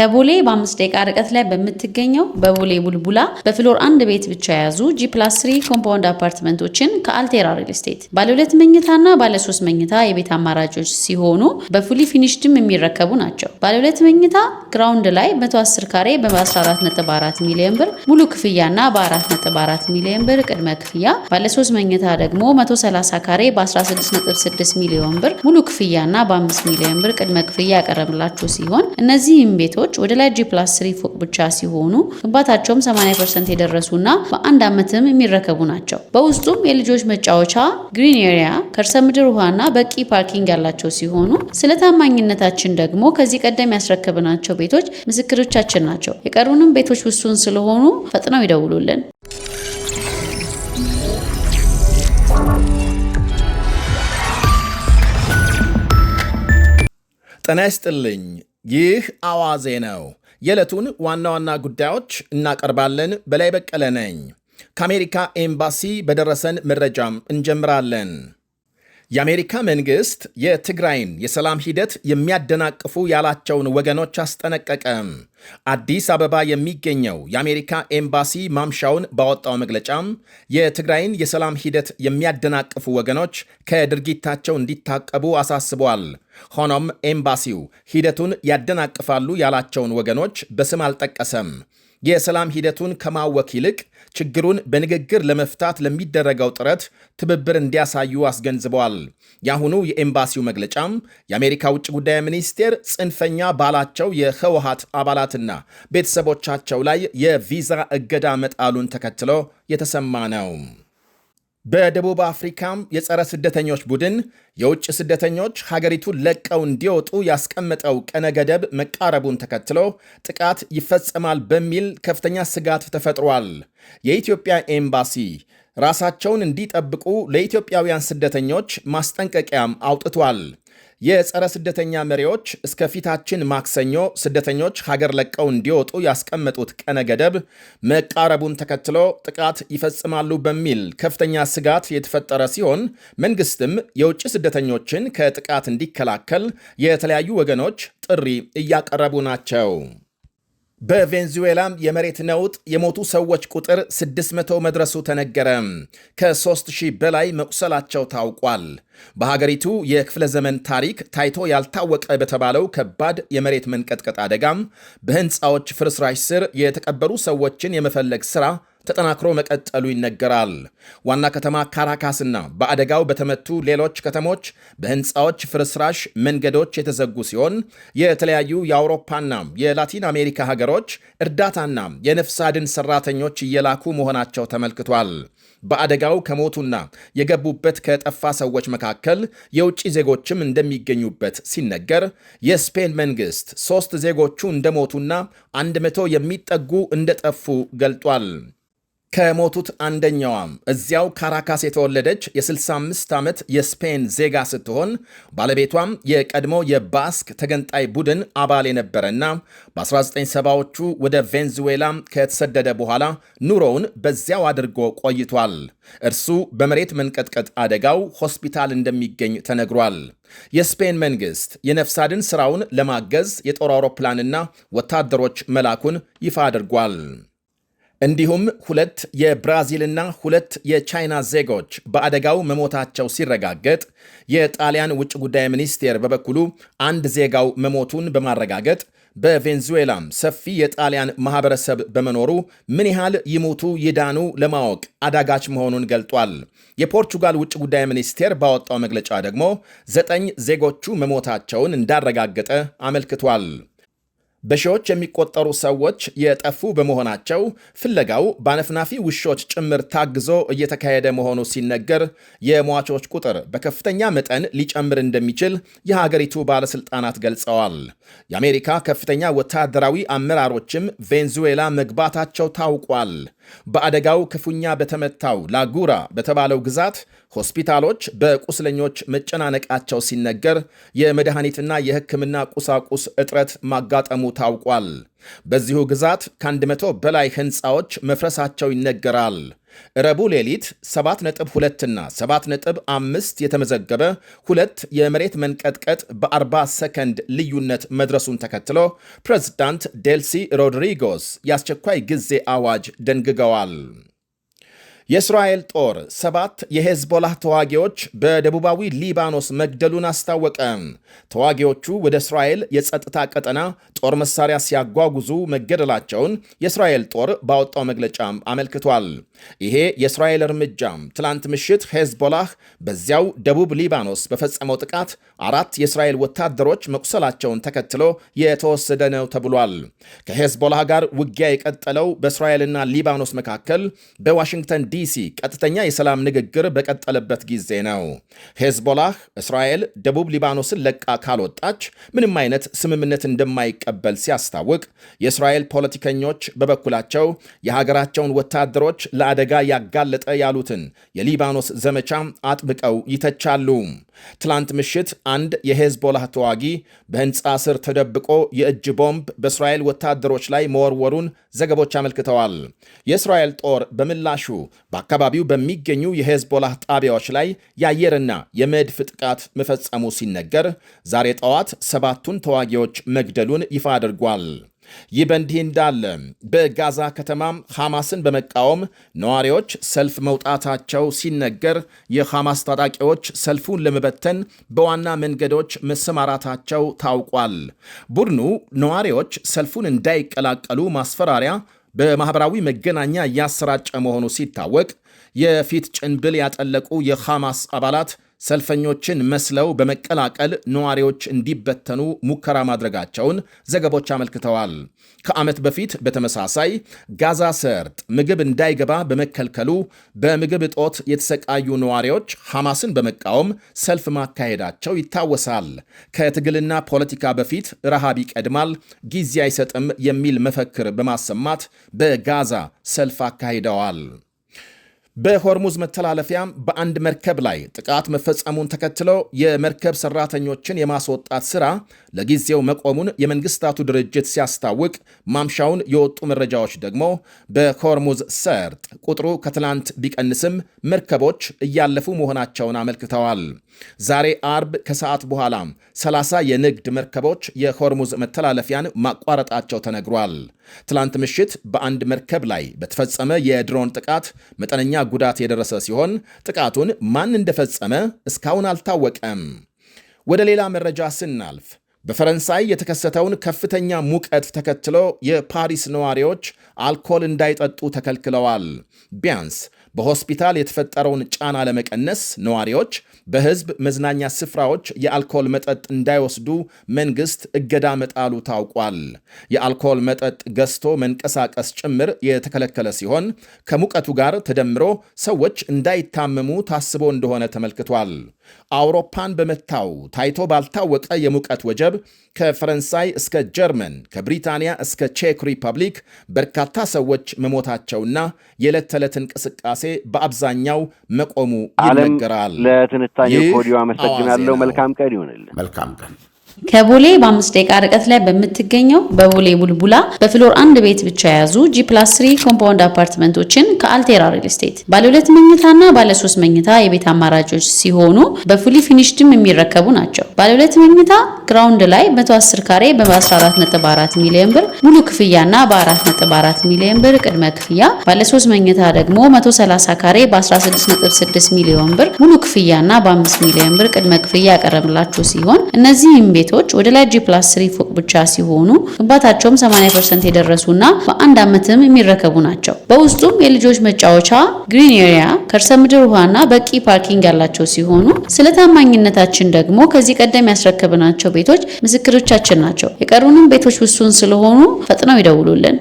ከቦሌ በ5 ደቂቃ ርቀት ላይ በምትገኘው በቦሌ ቡልቡላ በፍሎር 1 ቤት ብቻ የያዙ G+3 ኮምፓውንድ አፓርትመንቶችን ከአልቴራ ሪል ስቴት ባለ 2 መኝታና ባለ 3 መኝታ የቤት አማራጮች ሲሆኑ በፉሊ ፊኒሽድም የሚረከቡ ናቸው። ባለ 2 መኝታ ግራውንድ ላይ 110 ካሬ በ14.4 ሚሊዮን ብር ሙሉ ክፍያና በ4.4 ሚሊዮን ብር ቅድመ ክፍያ፣ ባለ 3 መኝታ ደግሞ 130 ካሬ በ16.6 ሚሊዮን ብር ሙሉ ክፍያና በ5 ሚሊዮን ብር ቅድመ ክፍያ ያቀረብላችሁ ሲሆን እነዚህም ቤቶች ወደ ላይ G+3 ፎቅ ብቻ ሲሆኑ ግንባታቸውም 80% የደረሱና በአንድ ዓመትም የሚረከቡ ናቸው። በውስጡም የልጆች መጫወቻ፣ ግሪን ኤሪያ፣ ከርሰ ምድር ውሃና በቂ ፓርኪንግ ያላቸው ሲሆኑ ስለ ታማኝነታችን ደግሞ ከዚህ ቀደም ያስረከብናቸው ቤቶች ምስክሮቻችን ናቸው። የቀሩንም ቤቶች ውሱን ስለሆኑ ፈጥነው ይደውሉልን። ጤና ይስጥልኝ። ይህ አዋዜ ነው። የዕለቱን ዋና ዋና ጉዳዮች እናቀርባለን። በላይ በቀለ ነኝ። ከአሜሪካ ኤምባሲ በደረሰን መረጃም እንጀምራለን። የአሜሪካ መንግሥት የትግራይን የሰላም ሂደት የሚያደናቅፉ ያላቸውን ወገኖች አስጠነቀቀም። አዲስ አበባ የሚገኘው የአሜሪካ ኤምባሲ ማምሻውን ባወጣው መግለጫም የትግራይን የሰላም ሂደት የሚያደናቅፉ ወገኖች ከድርጊታቸው እንዲታቀቡ አሳስቧል። ሆኖም ኤምባሲው ሂደቱን ያደናቅፋሉ ያላቸውን ወገኖች በስም አልጠቀሰም። የሰላም ሂደቱን ከማወክ ይልቅ ችግሩን በንግግር ለመፍታት ለሚደረገው ጥረት ትብብር እንዲያሳዩ አስገንዝበዋል። የአሁኑ የኤምባሲው መግለጫም የአሜሪካ ውጭ ጉዳይ ሚኒስቴር ጽንፈኛ ባላቸው የህወሓት አባላትና ቤተሰቦቻቸው ላይ የቪዛ እገዳ መጣሉን ተከትሎ የተሰማ ነው። በደቡብ አፍሪካም የጸረ ስደተኞች ቡድን የውጭ ስደተኞች ሀገሪቱን ለቀው እንዲወጡ ያስቀመጠው ቀነ ገደብ መቃረቡን ተከትሎ ጥቃት ይፈጸማል በሚል ከፍተኛ ስጋት ተፈጥሯል። የኢትዮጵያ ኤምባሲ ራሳቸውን እንዲጠብቁ ለኢትዮጵያውያን ስደተኞች ማስጠንቀቂያም አውጥቷል። የጸረ ስደተኛ መሪዎች እስከ ፊታችን ማክሰኞ ስደተኞች ሀገር ለቀው እንዲወጡ ያስቀመጡት ቀነ ገደብ መቃረቡን ተከትሎ ጥቃት ይፈጽማሉ በሚል ከፍተኛ ስጋት የተፈጠረ ሲሆን መንግስትም የውጭ ስደተኞችን ከጥቃት እንዲከላከል የተለያዩ ወገኖች ጥሪ እያቀረቡ ናቸው። በቬንዙዌላም የመሬት ነውጥ የሞቱ ሰዎች ቁጥር 600 መድረሱ ተነገረ። ከ3000 በላይ መቁሰላቸው ታውቋል። በሀገሪቱ የክፍለ ዘመን ታሪክ ታይቶ ያልታወቀ በተባለው ከባድ የመሬት መንቀጥቀጥ አደጋም በህንፃዎች ፍርስራሽ ስር የተቀበሩ ሰዎችን የመፈለግ ሥራ ተጠናክሮ መቀጠሉ ይነገራል። ዋና ከተማ ካራካስና በአደጋው በተመቱ ሌሎች ከተሞች በህንፃዎች ፍርስራሽ መንገዶች የተዘጉ ሲሆን የተለያዩ የአውሮፓና የላቲን አሜሪካ ሀገሮች እርዳታና የነፍስ አድን ሰራተኞች እየላኩ መሆናቸው ተመልክቷል። በአደጋው ከሞቱና የገቡበት ከጠፋ ሰዎች መካከል የውጭ ዜጎችም እንደሚገኙበት ሲነገር የስፔን መንግስት 3 ዜጎቹ እንደሞቱና 100 የሚጠጉ እንደጠፉ ገልጧል። ከሞቱት አንደኛዋም እዚያው ካራካስ የተወለደች የ65 ዓመት የስፔን ዜጋ ስትሆን ባለቤቷም የቀድሞ የባስክ ተገንጣይ ቡድን አባል የነበረና በ1970ዎቹ ወደ ቬንዙዌላ ከተሰደደ በኋላ ኑሮውን በዚያው አድርጎ ቆይቷል። እርሱ በመሬት መንቀጥቀጥ አደጋው ሆስፒታል እንደሚገኝ ተነግሯል። የስፔን መንግስት የነፍስ አድን ሥራውን ለማገዝ የጦር አውሮፕላንና ወታደሮች መላኩን ይፋ አድርጓል። እንዲሁም 2 የብራዚልና 2 የቻይና ዜጎች በአደጋው መሞታቸው ሲረጋገጥ የጣሊያን ውጭ ጉዳይ ሚኒስቴር በበኩሉ 1 ዜጋው መሞቱን በማረጋገጥ በቬንዙዌላም ሰፊ የጣሊያን ማህበረሰብ በመኖሩ ምን ያህል ይሞቱ ይዳኑ ለማወቅ አዳጋች መሆኑን ገልጧል። የፖርቹጋል ውጭ ጉዳይ ሚኒስቴር ባወጣው መግለጫ ደግሞ 9 ዜጎቹ መሞታቸውን እንዳረጋገጠ አመልክቷል። በሺዎች የሚቆጠሩ ሰዎች የጠፉ በመሆናቸው ፍለጋው በአነፍናፊ ውሾች ጭምር ታግዞ እየተካሄደ መሆኑ ሲነገር የሟቾች ቁጥር በከፍተኛ መጠን ሊጨምር እንደሚችል የሀገሪቱ ባለሥልጣናት ገልጸዋል። የአሜሪካ ከፍተኛ ወታደራዊ አመራሮችም ቬንዙዌላ መግባታቸው ታውቋል። በአደጋው ክፉኛ በተመታው ላጉራ በተባለው ግዛት ሆስፒታሎች በቁስለኞች መጨናነቃቸው ሲነገር የመድኃኒትና የሕክምና ቁሳቁስ እጥረት ማጋጠሙ ታውቋል። በዚሁ ግዛት ከ100 በላይ ሕንፃዎች መፍረሳቸው ይነገራል። ረቡዕ ሌሊት 7.2 እና 7.5 የተመዘገበ ሁለት የመሬት መንቀጥቀጥ በ40 ሰከንድ ልዩነት መድረሱን ተከትሎ ፕሬዝዳንት ዴልሲ ሮድሪጎስ የአስቸኳይ ጊዜ አዋጅ ደንግገዋል። የእስራኤል ጦር 7 የሄዝቦላህ ተዋጊዎች በደቡባዊ ሊባኖስ መግደሉን አስታወቀ። ተዋጊዎቹ ወደ እስራኤል የጸጥታ ቀጠና ጦር መሳሪያ ሲያጓጉዙ መገደላቸውን የእስራኤል ጦር ባወጣው መግለጫም አመልክቷል። ይሄ የእስራኤል እርምጃም ትላንት ምሽት ሄዝቦላህ በዚያው ደቡብ ሊባኖስ በፈጸመው ጥቃት 4 የእስራኤል ወታደሮች መቁሰላቸውን ተከትሎ የተወሰደ ነው ተብሏል። ከሄዝቦላህ ጋር ውጊያ የቀጠለው በእስራኤልና ሊባኖስ መካከል በዋሽንግተን ዲሲ ቀጥተኛ የሰላም ንግግር በቀጠለበት ጊዜ ነው። ሄዝቦላህ እስራኤል ደቡብ ሊባኖስን ለቃ ካልወጣች ምንም አይነት ስምምነት እንደማይቀበል ሲያስታውቅ፣ የእስራኤል ፖለቲከኞች በበኩላቸው የሀገራቸውን ወታደሮች ለአደጋ ያጋለጠ ያሉትን የሊባኖስ ዘመቻ አጥብቀው ይተቻሉ። ትላንት ምሽት አንድ የሄዝቦላህ ተዋጊ በህንፃ ስር ተደብቆ የእጅ ቦምብ በእስራኤል ወታደሮች ላይ መወርወሩን ዘገቦች አመልክተዋል። የእስራኤል ጦር በምላሹ በአካባቢው በሚገኙ የሄዝቦላህ ጣቢያዎች ላይ የአየርና የመድፍ ጥቃት መፈጸሙ ሲነገር፣ ዛሬ ጠዋት 7ቱን ተዋጊዎች መግደሉን ይፋ አድርጓል። ይህ በእንዲህ እንዳለ በጋዛ ከተማም ሐማስን በመቃወም ነዋሪዎች ሰልፍ መውጣታቸው ሲነገር፣ የሐማስ ታጣቂዎች ሰልፉን ለመበተን በዋና መንገዶች መሰማራታቸው ታውቋል። ቡድኑ ነዋሪዎች ሰልፉን እንዳይቀላቀሉ ማስፈራሪያ በማኅበራዊ መገናኛ እያሰራጨ መሆኑ ሲታወቅ፣ የፊት ጭንብል ያጠለቁ የሐማስ አባላት ሰልፈኞችን መስለው በመቀላቀል ነዋሪዎች እንዲበተኑ ሙከራ ማድረጋቸውን ዘገቦች አመልክተዋል። ከዓመት በፊት በተመሳሳይ ጋዛ ሰርጥ ምግብ እንዳይገባ በመከልከሉ በምግብ እጦት የተሰቃዩ ነዋሪዎች ሐማስን በመቃወም ሰልፍ ማካሄዳቸው ይታወሳል። ከትግልና ፖለቲካ በፊት ረሃብ ይቀድማል፣ ጊዜ አይሰጥም የሚል መፈክር በማሰማት በጋዛ ሰልፍ አካሂደዋል። በሆርሙዝ መተላለፊያም በአንድ መርከብ ላይ ጥቃት መፈጸሙን ተከትሎ የመርከብ ሰራተኞችን የማስወጣት ሥራ ለጊዜው መቆሙን የመንግስታቱ ድርጅት ሲያስታውቅ፣ ማምሻውን የወጡ መረጃዎች ደግሞ በሆርሙዝ ሰርጥ ቁጥሩ ከትላንት ቢቀንስም መርከቦች እያለፉ መሆናቸውን አመልክተዋል። ዛሬ አርብ ከሰዓት በኋላ 30 የንግድ መርከቦች የሆርሙዝ መተላለፊያን ማቋረጣቸው ተነግሯል። ትላንት ምሽት በአንድ መርከብ ላይ በተፈጸመ የድሮን ጥቃት መጠነኛ ጉዳት የደረሰ ሲሆን ጥቃቱን ማን እንደፈጸመ እስካሁን አልታወቀም። ወደ ሌላ መረጃ ስናልፍ በፈረንሳይ የተከሰተውን ከፍተኛ ሙቀት ተከትሎ የፓሪስ ነዋሪዎች አልኮል እንዳይጠጡ ተከልክለዋል። ቢያንስ በሆስፒታል የተፈጠረውን ጫና ለመቀነስ ነዋሪዎች በሕዝብ መዝናኛ ስፍራዎች የአልኮል መጠጥ እንዳይወስዱ መንግሥት እገዳ መጣሉ ታውቋል። የአልኮል መጠጥ ገዝቶ መንቀሳቀስ ጭምር የተከለከለ ሲሆን ከሙቀቱ ጋር ተደምሮ ሰዎች እንዳይታመሙ ታስቦ እንደሆነ ተመልክቷል። አውሮፓን በመታው ታይቶ ባልታወቀ የሙቀት ወጀብ ከፈረንሳይ እስከ ጀርመን፣ ከብሪታንያ እስከ ቼክ ሪፐብሊክ በርካታ ሰዎች መሞታቸውና የዕለት ተዕለት እንቅስቃሴ በአብዛኛው መቆሙ ይነገራል። ለትንታኔ ኮዲዮ አመሰግናለሁ። መልካም ቀን ይሁንልን። መልካም ቀን። ከቦሌ በ5 ደቂቃ ርቀት ላይ በምትገኘው በቦሌ ቡልቡላ በፍሎር 1 ቤት ብቻ የያዙ G+3 ኮምፓውንድ አፓርትመንቶችን ከአልቴራ ሪል ስቴት ባለ 2 መኝታና ባለ 3 መኝታ የቤት አማራጮች ሲሆኑ በፉሊ ፊኒሽድም የሚረከቡ ናቸው። ባለ 2 መኝታ ግራውንድ ላይ 110 ካሬ በ14.4 ሚሊዮን ብር ሙሉ ክፍያና በ4.4 ሚሊዮን ብር ቅድመ ክፍያ፣ ባለ 3 መኝታ ደግሞ 130 ካሬ በ16.6 ሚሊዮን ብር ሙሉ ክፍያና በ5 ሚሊዮን ብር ቅድመ ክፍያ ያቀረብላችሁ ሲሆን እነዚህም ቤቶች ወደ ላይ G+3 ፎቅ ብቻ ሲሆኑ ግንባታቸውም 80% የደረሱና በአንድ ዓመትም የሚረከቡ ናቸው። በውስጡም የልጆች መጫወቻ፣ ግሪን ኤሪያ፣ ከርሰ ምድር ውሃና በቂ ፓርኪንግ ያላቸው ሲሆኑ ስለ ታማኝነታችን ደግሞ ከዚህ ቀደም ያስረከብናቸው ቤቶች ምስክሮቻችን ናቸው። የቀሩንም ቤቶች ውሱን ስለሆኑ ፈጥነው ይደውሉልን።